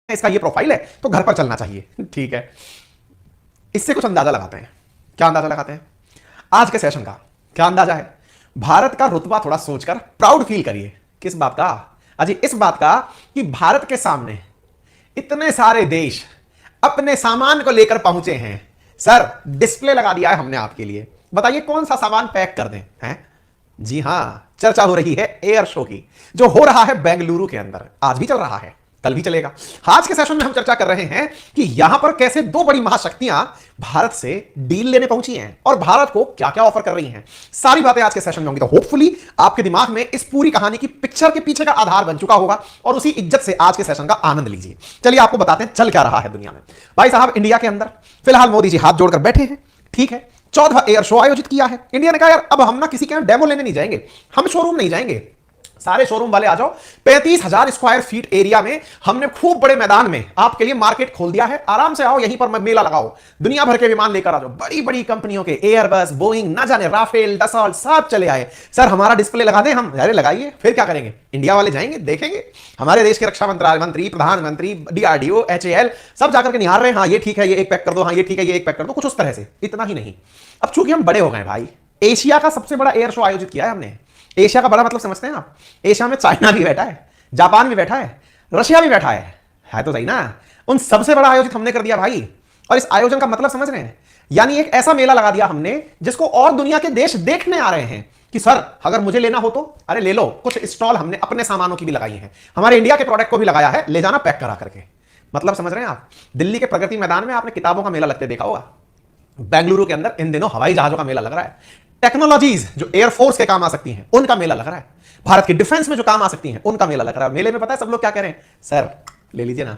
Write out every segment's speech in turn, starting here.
इसका ये प्रोफाइल है तो घर पर चलना चाहिए। ठीक है, इससे कुछ अंदाजा लगाते हैं। क्या अंदाजा लगाते हैं आज के सेशन का? क्या अंदाजा है? भारत का रुतबा थोड़ा सोचकर प्राउड फील करिए। किस बात का? अजी इस बात का कि भारत के सामने इतने सारे देश अपने सामान को लेकर पहुंचे हैं। सर डिस्प्ले लगा दिया है हमने आपके लिए, बताइए कौन सा सामान पैक कर दें? हैं? जी हां, चर्चा हो रही है एयर शो की, जो हो रहा है बेंगलुरु के अंदर। आज भी चल रहा है, कल भी चलेगा। आज के सेशन में हम चर्चा कर रहे हैं कि यहां पर कैसे दो बड़ी महाशक्तियां भारत से डील लेने पहुंची हैं और भारत को क्या क्या ऑफर कर रही हैं। सारी बातें आज के सेशन में होंगी, तो होपफुली आपके दिमाग में इस पूरी कहानी की पिक्चर के पीछे का आधार बन चुका होगा और उसी इज्जत से आज के सेशन का आनंद लीजिए। चलिए आपको बताते हैं चल क्या रहा है दुनिया में। भाई साहब, इंडिया के अंदर फिलहाल मोदी जी हाथ जोड़कर बैठे हैं। ठीक है, 14वां एयर शो आयोजित किया है। इंडिया ने कहा यार अब हम ना किसी के यहां डेमो लेने नहीं जाएंगे, हम शोरूम नहीं जाएंगे, सारे शोरूम वाले आ जाओ। 35,000 स्क्वायर फीट एरिया में हमने खूब बड़े मैदान में आपके लिए मार्केट खोल दिया है। आराम से आओ, यहीं पर मेला लगाओ, दुनिया भर के विमान लेकर आ जाओ। बड़ी बड़ी कंपनियों के एयरबस, बोइंग, ना जाने राफेल, डसॉल्ट सब चले आए। सर हमारा डिस्प्ले लगा दें हम? अरे लगाइए, फिर क्या करेंगे? इंडिया वाले जाएंगे, देखेंगे। हमारे देश के रक्षा मंत्री, प्रधानमंत्री, DRDO, HAL सब जाकर के निहार रहे हैं। हाँ ये ठीक है, ये एक पैक कर दो, हाँ ये ठीक है, ये एक पैक कर दो, कुछ उस तरह से। इतना ही नहीं, अब चूंकि हम बड़े हो गए भाई, एशिया का सबसे बड़ा एयर शो आयोजित किया है हमने। एशिया का बड़ा मतलब समझते हैं आप? एशिया में चाइना भी बैठा है, जापान भी बैठा है, रशिया भी बैठा है तो सही ना। उन सबसे बड़ा आयोजित हमने कर दिया भाई। और इस आयोजन का मतलब समझ रहे हैं? यानी एक ऐसा मेला लगा दिया हमने जिसको और दुनिया के देश देखने आ रहे हैं कि सर अगर मुझे लेना हो तो अरे ले लो। कुछ स्टॉल हमने अपने सामानों की भी लगाई हैं, हमारे इंडिया के प्रोडक्ट को भी लगाया है, ले जाना पैक करा करके। मतलब समझ रहे हैं आप? दिल्ली के प्रगति मैदान में आपने किताबों का मेला लगते देखा होगा, बेंगलुरु के अंदर इन दिनों हवाई जहाजों का मेला लग रहा है। टेक्नोलॉजीज जो एयरफोर्स के काम आ सकती हैं उनका मेला लग रहा है। भारत की डिफेंस में जो काम आ सकती हैं उनका मेला लग रहा है। मेले में पता है सब लोग क्या कह रहे हैं? सर ले लीजिए ना।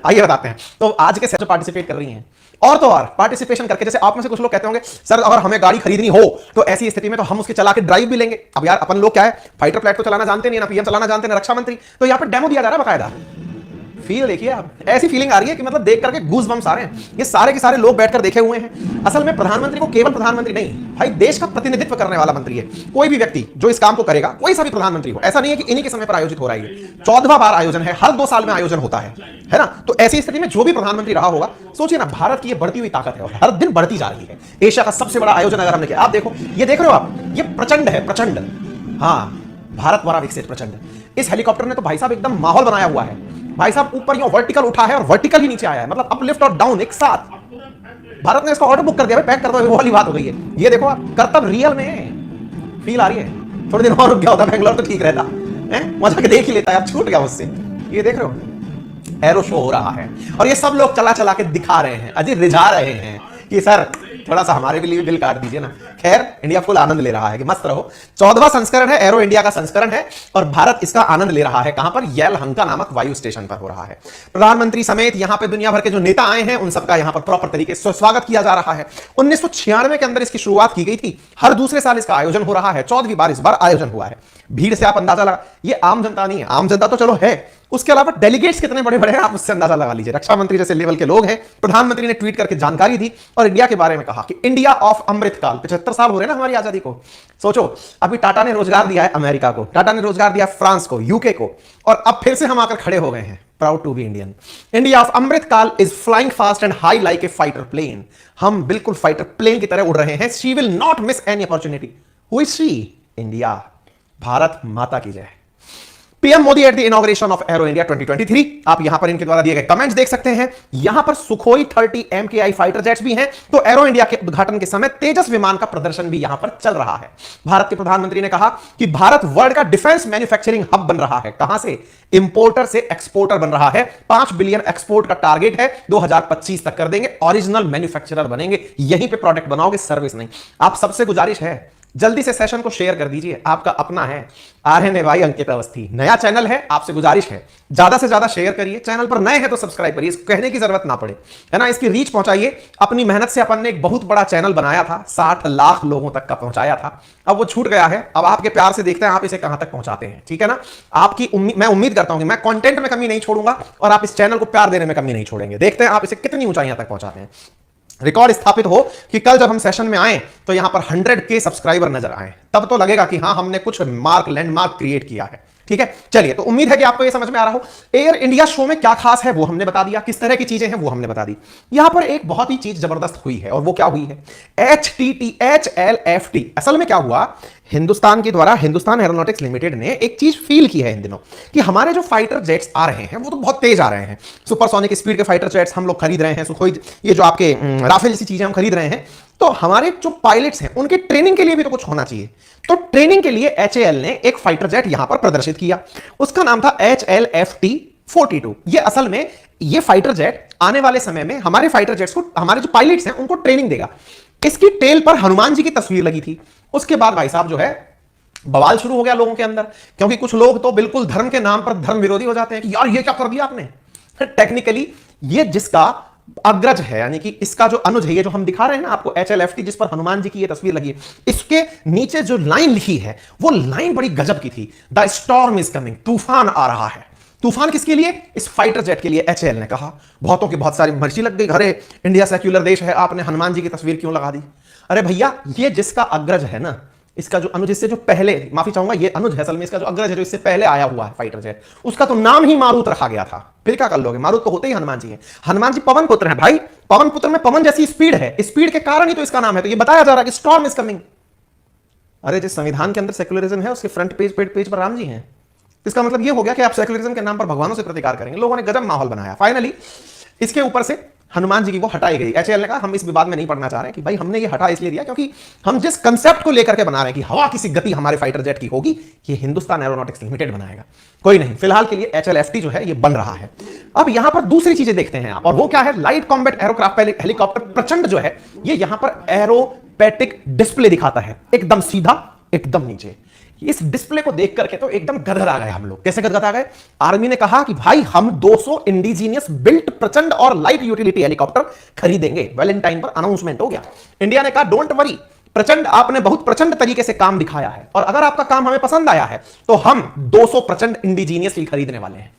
आइए बताते हैं। तो आज के सेशन पार्टिसिपेट कर रही हैं और तो और पार्टिसिपेशन करके, जैसे आप में से कुछ लोग कहते होंगे सर अगर हमें गाड़ी खरीदनी हो तो ऐसी स्थिति में तो हम उसके चला के ड्राइव भी लेंगे। अब यार अपन लोग क्या है, फाइटर फ्लाइट तो चलाना जानते नहीं, ना PM चलाना जानते, ना रक्षा मंत्री। तो यहां पर डेमो दिया जा रहा है बकायदा। फील देखिए आप, ऐसी फीलिंग आ रही है कि मतलब देख करके गूज बम्स आ रहे हैं। ये सारे के सारे लोग बैठकर देखे हुए हैं। असल में प्रधानमंत्री को केवल प्रधानमंत्री नहीं भाई, देश का प्रतिनिधित्व करने वाला मंत्री है। कोई भी व्यक्ति जो इस काम को करेगा, कोई सा भी प्रधानमंत्री हो, ऐसा नहीं है कि इन्हीं के समय पर आयोजित हो रहा है। 14वां बार आयोजन है, हर 2 साल में आयोजन होता है ना। तो ऐसी स्थिति में जो भी प्रधानमंत्री रहा होगा, सोचिए ना, भारत की ये बढ़ती हुई ताकत है और हर दिन बढ़ती जा रही है। एशिया का सबसे बड़ा आयोजन अगर हमने किया, आप देखो, ये देख रहे हो आप, ये प्रचंड है, प्रचंड। हाँ, भारत द्वारा विकसित प्रचंड। इस हेलीकॉप्टर ने तो भाई साहब एकदम माहौल बनाया हुआ है। भाई साहब ऊपर यो वर्टिकल उठा है और वर्टिकल ही नीचे आया है, मतलब अपलिफ्ट और डाउन एक साथ। भारत ने इसका ऑर्डर बुक कर दिया, पैक कर दो, वो वाली बात हो गई है। ये देखो आप, कर्तव्य रियल में फील आ रही है। थोड़े दिन और रुक गया होता बेंगलोर तो ठीक रहता है, मजा के देख ही लेता है, अब छूट गया मुझसे। ये देख रहे हो एरो शो हो रहा है और ये सब लोग चला चला के दिखा रहे हैं, अजय रिझा रहे हैं कि सर थोड़ा सा हमारे भी लिए दिल काट दीजिए ना। खैर, इंडिया फुल आनंद ले रहा है कि मस्त रहो। 14वां संस्करण है, एरो इंडिया का संस्करण है और भारत इसका आनंद ले रहा है। कहां पर? येलहंका नामक वायु स्टेशन पर हो रहा है। प्रधानमंत्री समेत यहां पर दुनिया भर के जो नेता आए हैं उन सबका यहां पर प्रॉपर तरीके से स्वागत किया जा रहा है। 1996 के अंदर इसकी शुरुआत की गई थी, हर दूसरे साल इसका आयोजन हो रहा है। 14वीं बार इस बार आयोजन हुआ है। भीड़ से आप अंदाजा लगा, ये आम जनता नहीं है, आम जनता तो चलो है, उसके अलावा डेलीगेट्स कितने बड़े बड़े हैं आप उससे अंदाजा लगा लीजिए। रक्षा मंत्री जैसे लेवल के लोग हैं। प्रधानमंत्री ने ट्वीट करके जानकारी दी और इंडिया के बारे में कहा कि इंडिया ऑफ अमृतकाल, 75 साल हो रहे ना हमारी आजादी को। सोचो, अभी टाटा ने रोजगार दिया है अमेरिका को, टाटा ने रोजगार दिया फ्रांस को, यूके को, और अब फिर से हम आकर खड़े हो गए हैं। Proud to be Indian. India of Amritkaal is flying fast and high like a fighter plane. हम बिल्कुल फाइटर प्लेन की तरह उड़ रहे हैं। She will not miss any opportunity. Who is she? India. Bharat Mata की जय। PM Modi at the inauguration of aero India 2023। आप यहां पर इनके द्वारा दिए गए कमेंट्स देख सकते हैं। यहां पर सुखोई 30 MKI फाइटर जेट्स भी हैं। तो एरो इंडिया के उद्घाटन के समय तेजस विमान का प्रदर्शन भी यहां पर चल रहा है। भारत के प्रधानमंत्री ने कहा कि भारत वर्ल्ड का डिफेंस मैन्युफैक्चरिंग हब बन रहा है। कहां से? इंपोर्टर से एक्सपोर्टर बन रहा है। 5 बिलियन एक्सपोर्ट का टारगेट है, 2025 तक कर देंगे। ओरिजिनल मैन्युफैक्चरर बनेंगे, यहीं पे प्रोडक्ट बनाओगे, सर्विस नहीं। आप सबसे गुजारिश है जल्दी से सेशन को शेयर कर दीजिए। आपका अपना है RNA भाई अंकित अवस्थी, नया चैनल है, आपसे गुजारिश है ज्यादा से ज्यादा शेयर करिए। चैनल पर नए हैं तो सब्सक्राइब करिए, इसको कहने की जरूरत ना पड़े, है ना। इसकी रीच पहुंचाइए। अपनी मेहनत से अपन ने एक बहुत बड़ा चैनल बनाया था, 60 लाख लोगों तक का पहुंचाया था, अब वो छूट गया है। अब आपके प्यार से देखते हैं आप इसे कहां तक पहुंचाते हैं, ठीक है ना। आपकी मैं उम्मीद करता हूं कि मैं कंटेंट में कमी नहीं छोड़ूंगा और आप इस चैनल को प्यार देने में कमी नहीं छोड़ेंगे। देखते हैं आप इसे कितनी ऊंचाइयां तक पहुंचाते हैं। रिकॉर्ड स्थापित हो कि कल जब हम सेशन में आए तो यहां पर 100K सब्सक्राइबर नजर आए, तब तो लगेगा कि हां हमने कुछ लैंडमार्क क्रिएट किया है। ठीक है, चलिए, तो उम्मीद है कि आपको ये समझ में आ रहा हो। एयर इंडिया शो में क्या खास है वो हमने बता दिया, किस तरह की चीजें हैं वो हमने बता दी। यहां पर एक बहुत ही चीज जबरदस्त हुई है, और वो क्या हुई है, HLFT। असल में क्या हुआ, हिंदुस्तान के द्वारा हिंदुस्तान एरोनॉटिक्स लिमिटेड ने एक चीज फील की है इन दिनों कि हमारे जो फाइटर जेट्स आ रहे हैं वो तो बहुत तेज आ रहे हैं, सुपरसोनिक स्पीड के फाइटर जेट्स हम लोग खरीद रहे हैं, सुखोई, ये जो आपके राफेल जैसी चीजें हम खरीद रहे हैं, तो हमारे जो पायलट्स हैं उनकी ट्रेनिंग के लिए भी तो कुछ होना चाहिए। तो ट्रेनिंग के लिए HAL ने एक फाइटर जेट यहां पर प्रदर्शित किया, उसका नाम था HLFT-42। ये असल में ये फाइटर जेट आने वाले समय में हमारे फाइटर जेट्स को, हमारे जो पायलट्स हैं उनको ट्रेनिंग देगा। इसकी टेल पर हनुमान जी की तस्वीर लगी थी। उसके बाद भाई साहब जो है बवाल शुरू हो गया लोगों के अंदर, क्योंकि कुछ लोग तो बिल्कुल धर्म के नाम पर धर्म विरोधी हो जाते हैं कि यार ये क्या कर दिया आपने। टेक्निकली ये जिसका अग्रज है, यानी कि इसका जो अनुज है, ये जो हम दिखा रहे हैं ना आपको HLFT, जिस पर हनुमान जी की ये तस्वीर लगी है, इसके नीचे जो लाइन लिखी है वो लाइन बड़ी गजब की थी, द स्टॉर्म इज कमिंग, तूफान आ रहा है। तूफान किसके लिए, इस फाइटर जेट के लिए। HAL ने कहा, बहुतों की बहुत सारी मर्जी लग गई, अरे इंडिया सेक्युलर देश है, आपने हनुमान जी की तस्वीर क्यों लगा दी। अरे भैया, ये जिसका अग्रज है ना, इसका जो अनुज, इससे जो पहले, माफी चाहूंगा, ये अनुज है असल में, इसका जो अग्रज है जो इससे पहले आया हुआ है फाइटर जेट, उसका तो नाम ही मारुत रखा गया था। फिर क्या कर लोगे, मारुत तो होते ही हनुमान जी हैं। हनुमान जी पवन पुत्र हैं भाई, पवन पुत्र में पवन जैसी स्पीड है, स्पीड के कारण ही तो इसका नाम है। तो ये बताया जा रहा है कि स्टॉर्म इज कमिंग। अरे जिस संविधान के अंदर सेक्युलरिज्म है उसके फ्रंट पेज पर राम जी हैं, इसका मतलब ये हो गया कि आप सेक्युलरिज्म के नाम पर भगवानों से प्रतिकार करेंगे। लोगों ने गजब माहौल बनाया। फाइनली इसके ऊपर से हनुमान जी की वो हटाई गई। HAL ने कहा हम इस विवाद में नहीं पड़ना चाह रहे कि भाई हमने ये हटा इसलिए दिया क्योंकि हम जिस कंसेप्ट को लेकर के बना रहे हैं कि हवा की सी गति हमारे फाइटर जेट की होगी, ये हिंदुस्तान एरोनॉटिक्स लिमिटेड बनाएगा, कोई नहीं। फिलहाल के लिए HLFT जो है ये बन रहा है। अब यहां पर दूसरी चीजें देखते हैं आप, और वो क्या है, लाइट कॉम्बैट एरोक्राफ्ट हेलीकॉप्टर प्रचंड जो है, ये यहां पर एरोपैटिक डिस्प्ले दिखाता है, एकदम सीधा, एकदम नीचे। इस डिस्प्ले को देख करके तो एकदम गदगद आ गए हम लोग। कैसे गदगद आ गए, आर्मी ने कहा कि भाई हम 200 इंडिजीनियस बिल्ट प्रचंड और लाइट यूटिलिटी हेलीकॉप्टर खरीदेंगे। वैलेंटाइन पर अनाउंसमेंट हो गया। इंडिया ने कहा डोंट वरी प्रचंड, आपने बहुत प्रचंड तरीके से काम दिखाया है, और अगर आपका काम हमें पसंद आया है तो हम 200 प्रचंड इंडिजीनियस खरीदने वाले हैं।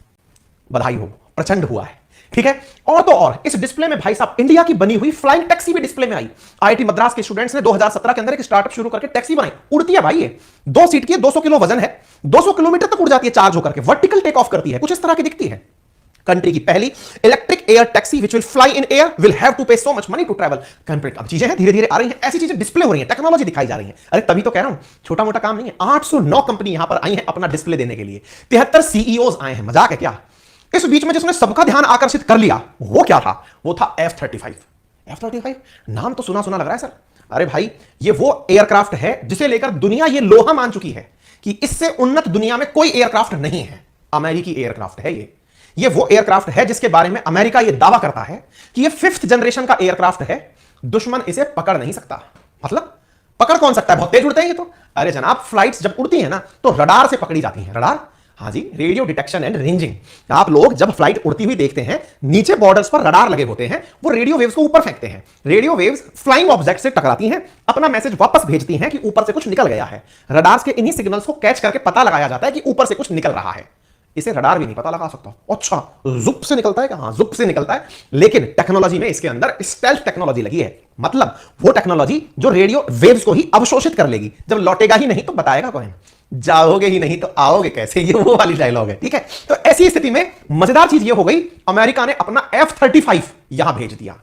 बधाई हो, प्रचंड हुआ है, ठीक है। और तो और इस डिस्प्ले में भाई साहब इंडिया की बनी हुई फ्लाइंग टैक्सी भी डिस्प्ले में आई। IIT मद्रास के स्टूडेंट्स ने 2017 के अंदर एक स्टार्टअप शुरू करके टैक्सी बनाई, उड़ती है भाई, ये 2 सीट की है, 200 किलो वजन है, 200 किलोमीटर तक उड़ जाती है चार्ज होकर के, वर्टिकल टेक ऑफ करती है, कुछ इस तरह की दिखती है। कंट्री की पहली electric air taxi which will fly in air, will have to pay so much money to travel. अब चीजें हैं, धीरे धीरे आ रही हैं, ऐसी चीजें डिस्प्ले हो रही हैं, टेक्नोलॉजी दिखाई जा रही है। अरे तभी तो कह रहा हूं छोटा मोटा काम नहीं है। 809 कंपनी यहां पर आई है अपना डिस्प्ले देने के लिए, 73 CEOs आए हैं, मजाक है क्या। इस बीच में जिसने सबका ध्यान आकर्षित कर लिया वो क्या था, वो था F-35। F-35 नाम तो सुना सुना लग रहा है सर। अरे भाई ये वो एयरक्राफ्ट है जिसे लेकर दुनिया ये लोहा मान चुकी है कि इससे उन्नत दुनिया में कोई एयरक्राफ्ट नहीं है। अमेरिकी एयरक्राफ्ट है ये वो एयरक्राफ्ट है जिसके बारे में अमेरिका ये दावा करता है कि ये 5th जनरेशन का एयरक्राफ्ट है, दुश्मन इसे पकड़ नहीं सकता। मतलब पकड़ कौन सकता है, बहुत तेज उड़ते हैं ये तो। अरे जनाब फ्लाइट्स जब उड़ती है ना तो रडार से पकड़ी जाती है। रडार, हाँ जी, रेडियो डिटेक्शन एंड रेंजिंग। आप लोग जब फ्लाइट उड़ती हुई देखते हैं, नीचे बॉर्डर्स पर रडार लगे होते हैं, वो रेडियो वेव्स को ऊपर फेंकते हैं। रेडियो वेव्स फ्लाइंग ऑब्जेक्ट से टकराती हैं, अपना मैसेज वापस भेजती हैं कि ऊपर से कुछ निकल गया है। रडार्स के इन्हीं सिग्नल्स को कैच करके पता लगाया जाता है कि ऊपर से कुछ निकल रहा है। इसे रडार भी नहीं पता लगा सकता। अच्छा जुप से निकलता है क्या, हाँ जुप से निकलता है, लेकिन टेक्नोलॉजी में इसके अंदर स्टेल्थ टेक्नोलॉजी लगी है। मतलब वो टेक्नोलॉजी जो रेडियो वेव्स को ही अवशोषित कर लेगी। जब लौटेगा ही नहीं तो बताएगा कौन, जाओगे ही नहीं तो आओगे कैसे, ये वो वाली डायलॉग है, ठीक है। तो ऐसी स्थिति में मजेदार चीज ये हो गई, अमेरिका ने अपना F-35 यहां भेज दिया।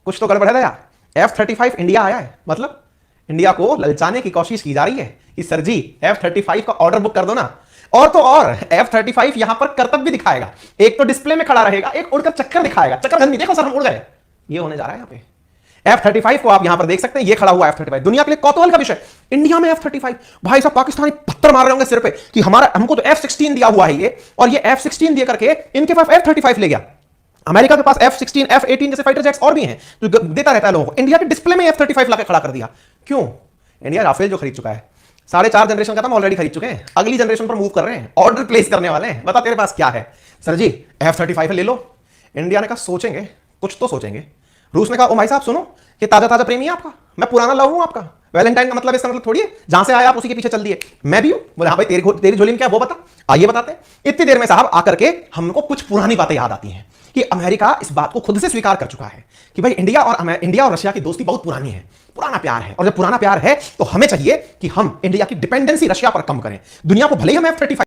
कुछ तो गड़बड़ है यार, F-35 इंडिया आया है, मतलब इंडिया को ललचाने की कोशिश की जा रही है कि सर जी F-35 का ऑर्डर बुक कर दो ना। और तो और F-35 यहां पर करतब भी दिखाएगा, एक तो डिस्प्ले में खड़ा रहेगा, एक उड़कर चक्कर दिखाएगा। चक्कर नहीं, देखो सर हम उड़ गए, ये होने जा रहा है यहां पे। F-35 को आप यहां पर देख सकते हैं, ये खड़ा हुआ F-35, दुनिया के लिए कौतूहल का विषय। इंडिया में F-35, भाई साहब पाकिस्तानी पत्थर मार रहे होंगे सिर पे कि हमको तो F-16 दिया हुआ है ये, और ये F-16 दे करके इनके पास F-35 ले गया। अमेरिका के पास F-16, F-18 जैसे फाइटर जेट्स और भी हैं जो देता रहता है लोगों को। इंडिया के डिस्प्ले में F-35 लाके खड़ा कर दिया। क्यों? इंडिया राफेल जो खरीद चुका है, 4.5 जनरेशन का था, ऑलरेडी खरीद चुके हैं, अगली जनरेशन पर मूव कर रहे हैं, ऑर्डर प्लेस करने वाले हैं। बता तेरे पास क्या है? सर जी F-35 ले लो। इंडिया ने कहा सोचेंगे, कुछ तो सोचेंगे। रूस ने कहा ओ भाई साहब सुनो, ये ताजा ताजा प्रेमी है आपका, मैं पुराना लव हूं आपका। वैलेंटाइन का मतलब इसका मतलब थोड़ी है जहां से आया आप उसी के पीछे चल दिए। मैं भी हूं। बोले हाँ भाई तेरी झोली में क्या, वो बता, आइए बताते हैं। इतनी देर में साहब आकर के हमको कुछ पुरानी बातें याद आती हैं कि अमेरिका इस बात को खुद से स्वीकार कर चुका है कि भाई इंडिया और रशिया की दोस्ती बहुत पुरानी है, पुराना प्यार है, और जब पुराना प्यार है तो हमें चाहिए कि हम इंडिया की डिपेंडेंसी रशिया पर कम करें। दुनिया को भले ही हम F-35